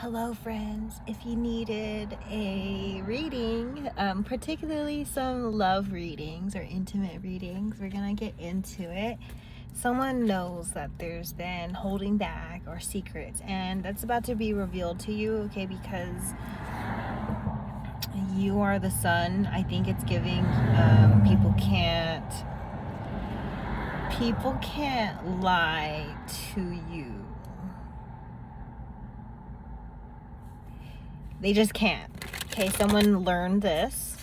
Hello friends, if you needed a reading, particularly some love readings or intimate readings, we're gonna get into it. Someone knows that there's been holding back or secrets, and that's about to be revealed to you, okay, because you are the sun. I think it's giving people can't lie to you. They just can't. Okay, someone learned this.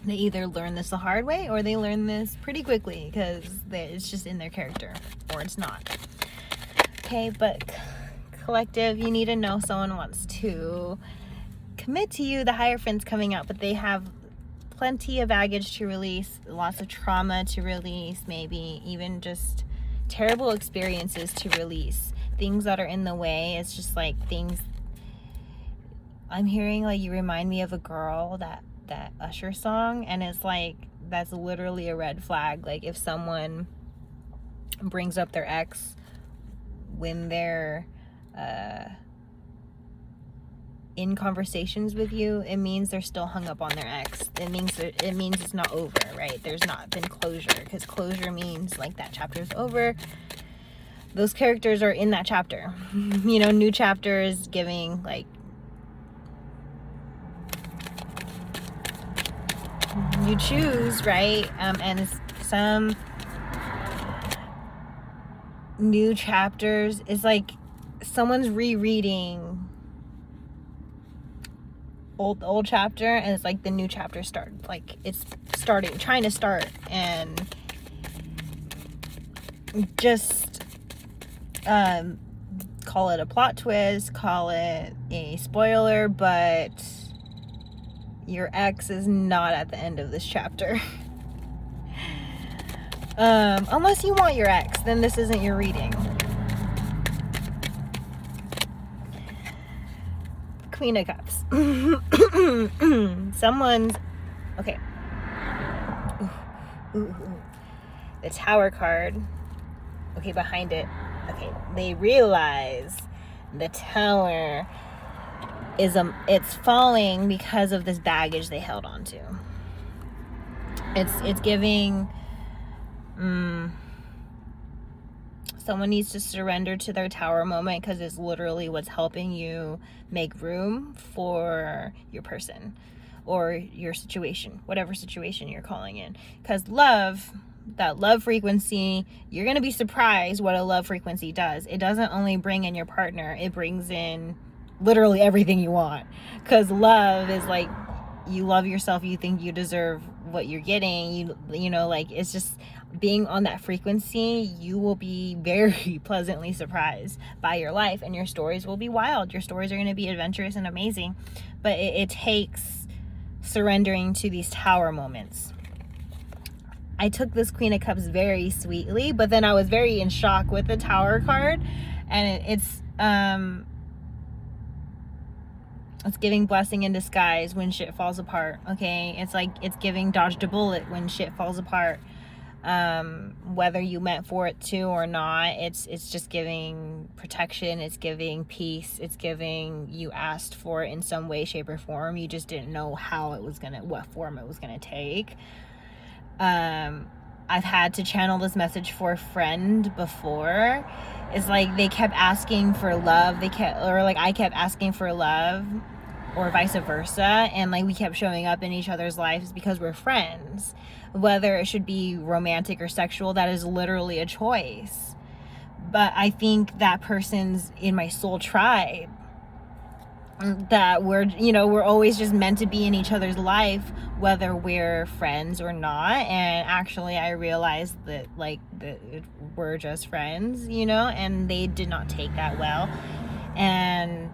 They either learn this the hard way or they learn this pretty quickly because it's just in their character, or it's not. Okay, but collective, you need to know someone wants to commit to you. The Hierophant's coming out, but they have plenty of baggage to release, lots of trauma to release, maybe even just terrible experiences to release. Things that are in the way. It's just like things. I'm hearing like you remind me of a girl, that Usher song, and it's like that's literally a red flag. Like if someone brings up their ex when they're in conversations with you, it means they're still hung up on their ex. It means it's not over, right? There's not been closure, because closure means like that chapter's over. Those characters are in that chapter. New chapter is giving like you choose, right? And some new chapters is like someone's rereading old chapter, and it's like the new chapter started, like it's trying to start, and just call it a plot twist, call it a spoiler, but your ex is not at the end of this chapter. Unless you want your ex, then this isn't your reading. Queen of Cups. Someone's okay. Ooh. The Tower card. Okay, behind it. Okay, they realize the Tower is it's falling because of this baggage they held on to. It's giving someone needs to surrender to their Tower moment, because it's literally what's helping you make room for your person or your situation, whatever situation you're calling in. Because that love frequency, you're going to be surprised what a love frequency does. It doesn't only bring in your partner, it brings in literally everything you want. Because love is like, you love yourself, you think you deserve what you're getting, you know, like it's just being on that frequency. You will be very pleasantly surprised by your life, and your stories will be wild. Your stories are going to be adventurous and amazing, but it takes surrendering to these Tower moments. I took this Queen of Cups very sweetly, but then I was very in shock with the Tower card, and it's giving blessing in disguise when shit falls apart. Okay, it's like it's giving dodged a bullet when shit falls apart. Whether you meant for it to or not, it's just giving protection, it's giving peace, it's giving you asked for it in some way, shape, or form. You just didn't know what form it was gonna take. I've had to channel this message for a friend before. It's like they kept asking for love, I kept asking for love, or vice versa, and like we kept showing up in each other's lives because we're friends. Whether it should be romantic or sexual, that is literally a choice. But I think that person's in my soul tribe, that we're always just meant to be in each other's life, whether we're friends or not. And actually I realized that we're just friends, and they did not take that well. And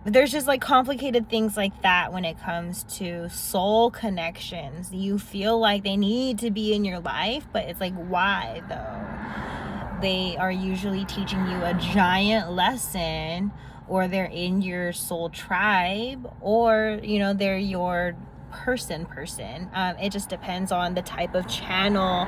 there's just like complicated things like that when it comes to soul connections. You feel like they need to be in your life, but it's like, why though? They are usually teaching you a giant lesson, or they're in your soul tribe, or they're your person. It just depends on the type of channel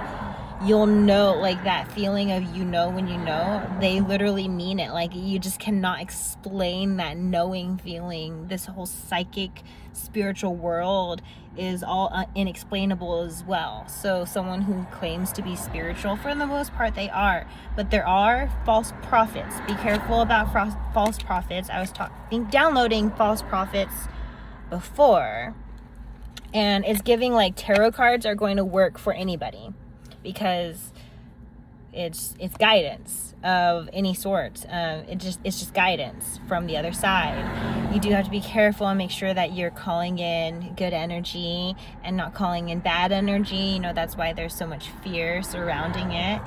you'll know, like that feeling of, you know, when you know, they literally mean it. Like, you just cannot explain that knowing feeling. This whole psychic spiritual world is all inexplainable as well. So someone who claims to be spiritual, for the most part they are, but there are false prophets. Be careful about false prophets. I was downloading false prophets before, and it's giving like tarot cards are going to work for anybody, because it's guidance of any sort. It's just guidance from the other side. You do have to be careful and make sure that you're calling in good energy and not calling in bad energy. You know, that's why there's so much fear surrounding it.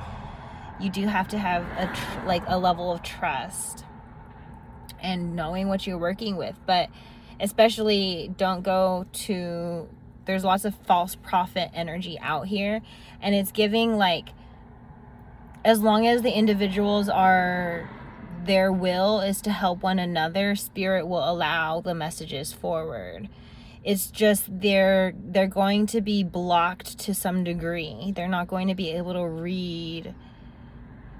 You do have to have a level of trust and knowing what you're working with. But especially, don't go to, there's lots of false prophet energy out here, and it's giving like, as long as the individuals are, their will is to help one another, spirit will allow the messages forward. It's just they're going to be blocked to some degree. They're not going to be able to read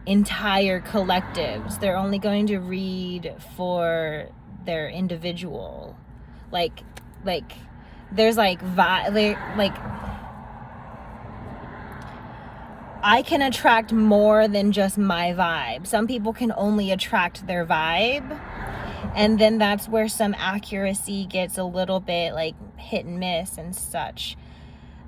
entire collectives. They're only going to read for their individual. Like there's like I can attract more than just my vibe. Some people can only attract their vibe, and then that's where some accuracy gets a little bit like hit and miss and such.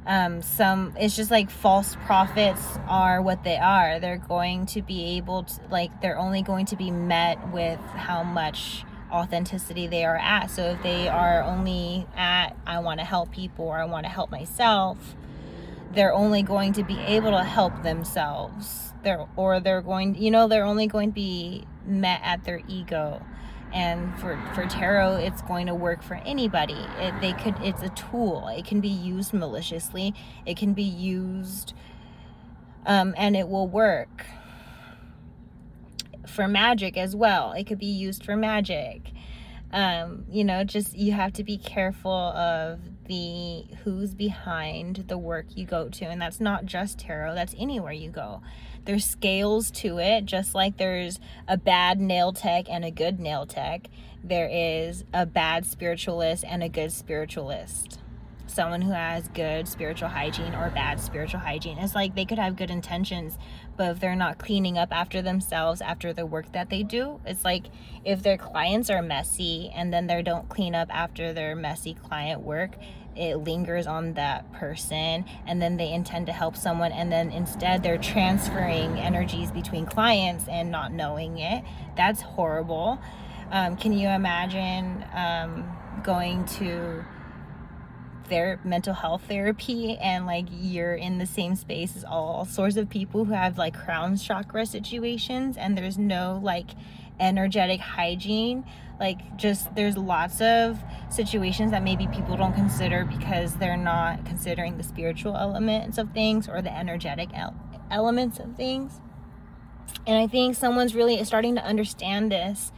It's just like false prophets are what they are. They're going to be able to, like, they're only going to be met with how much authenticity they are at. So if they are only at, I want to help people, or I want to help myself, they're only going to be able to help themselves. They're only going to be met at their ego. And for tarot, it's going to work for anybody. It's a tool. It can be used maliciously. It can be used, and it will work for magic as well. It could be used for magic. Just, you have to be careful of who's behind the work you go to. And that's not just tarot, that's anywhere you go. There's scales to it, just like there's a bad nail tech and a good nail tech. There is a bad spiritualist and a good spiritualist. Someone who has good spiritual hygiene or bad spiritual hygiene. It's like they could have good intentions, but if they're not cleaning up after themselves, after the work that they do, it's like if their clients are messy and then they don't clean up after their messy client work, it lingers on that person, and then they intend to help someone, and then instead they're transferring energies between clients and not knowing it. That's horrible. Can you imagine going to mental health therapy, and like you're in the same space as all sorts of people who have like crown chakra situations, and there's no like energetic hygiene? Like, just, there's lots of situations that maybe people don't consider because they're not considering the spiritual elements of things or the energetic elements of things. And I think someone's really starting to understand this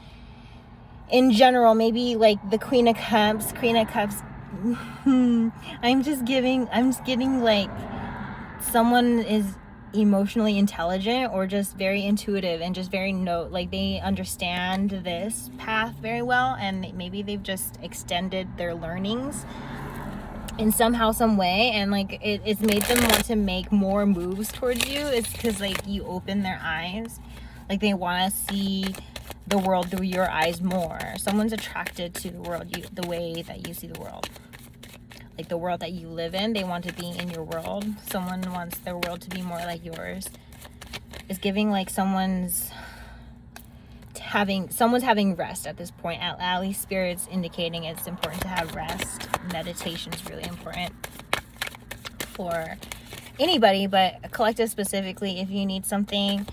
in general. Maybe like the Queen of Cups. I'm just getting like someone is emotionally intelligent, or just very intuitive, and just very they understand this path very well, and maybe they've just extended their learnings in somehow, some way, and like it's made them want to make more moves towards you. It's because like you open their eyes, like they want to see the world through your eyes more. Someone's attracted to the world, the way that you see the world. Like the world that you live in, they want to be in your world. Someone wants their world to be more like yours. It's giving like someone's having rest at this point. At least spirit's indicating it's important to have rest. Meditation is really important for anybody, but a collective specifically. If you need something,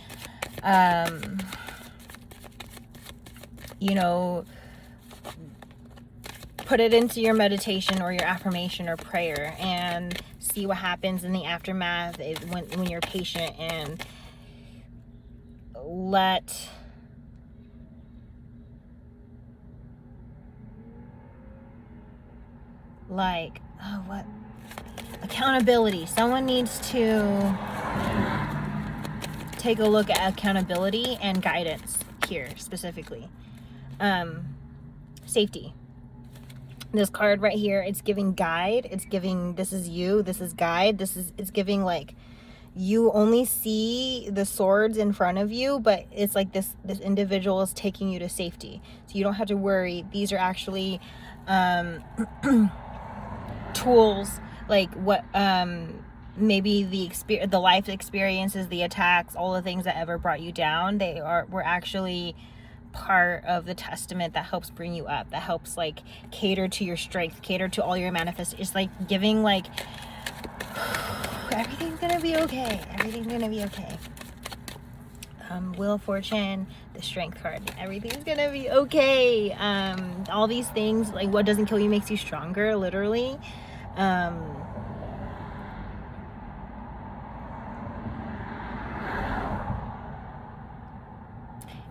put it into your meditation or your affirmation or prayer, and see what happens in the aftermath when you're patient, and let accountability. Someone needs to take a look at accountability and guidance here specifically. Safety. This card right here, it's giving guide. It's giving, this is you, this is guide. It's giving like, you only see the swords in front of you, but it's like this individual is taking you to safety. So you don't have to worry. These are actually tools, like what maybe the life experiences, the attacks, all the things that ever brought you down, were actually part of the testament that helps bring you up, that helps like cater to your strength, cater to all your manifest. It's like giving like, everything's gonna be okay, everything's gonna be okay. Wheel of Fortune, the Strength card, everything's gonna be okay. All these things, like what doesn't kill you makes you stronger, literally.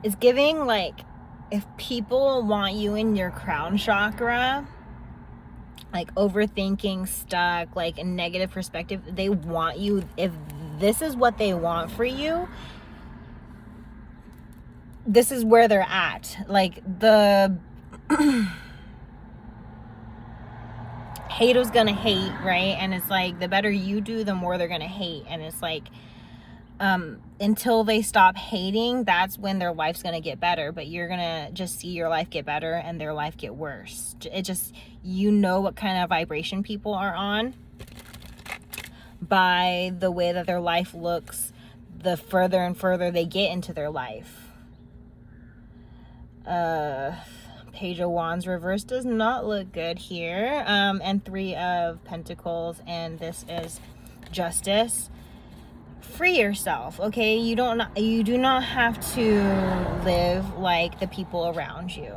It's giving like, if people want you in your crown chakra, like overthinking, stuck, like a negative perspective, they want you, if this is what they want for you, this is where they're at. Like the haters gonna hate, right? And it's like the better you do, the more they're gonna hate. And it's like until they stop hating, that's when their life's gonna get better. But you're gonna just see your life get better and their life get worse. It just, you know what kind of vibration people are on by the way that their life looks the further and further they get into their life. Page of Wands reverse does not look good here. And Three of Pentacles, and this is Justice. Free yourself, okay? You do not have to live like the people around you.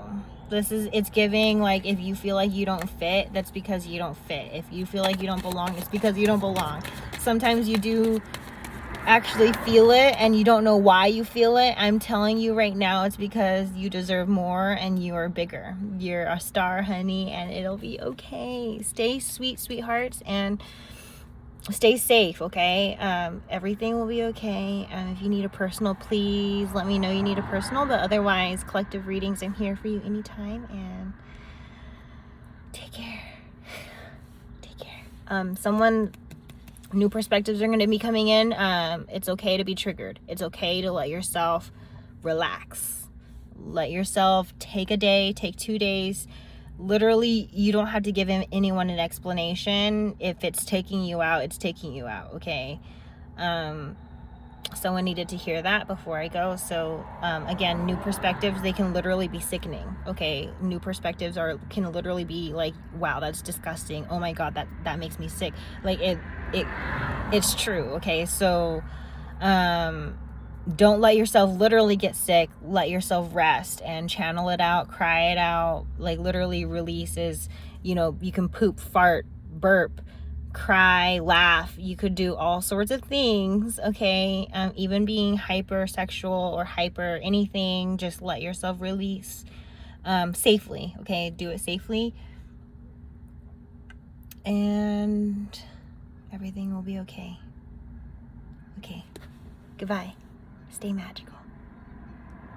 It's giving like, if you feel like you don't fit, that's because you don't fit. If you feel like you don't belong, it's because you don't belong. Sometimes you do actually feel it and you don't know why you feel it. I'm telling you right now, it's because you deserve more and you are bigger. You're a star, honey, and it'll be okay. Stay sweet, sweethearts, and stay safe, okay? Everything will be okay. If you need a personal, please let me know you need a personal, but otherwise, collective readings, I'm here for you anytime, and take care. Take care. New perspectives are going to be coming in. It's okay to be triggered. It's okay to let yourself relax. Let yourself take a day, take 2 days. Literally, you don't have to give anyone an explanation. If it's taking you out, it's taking you out, okay? Someone needed to hear that before I go. So, again, new perspectives, they can literally be sickening, okay? New perspectives can literally be like, wow, that's disgusting. Oh my God, that makes me sick. Like, it's true, okay? So, don't let yourself literally get sick. Let yourself rest and channel it out, cry it out. Like, literally, releases, you can poop, fart, burp, cry, laugh. You could do all sorts of things, okay? Even being hypersexual or hyper anything, just let yourself release safely, okay? Do it safely, and everything will be okay. Okay, goodbye. Stay magical.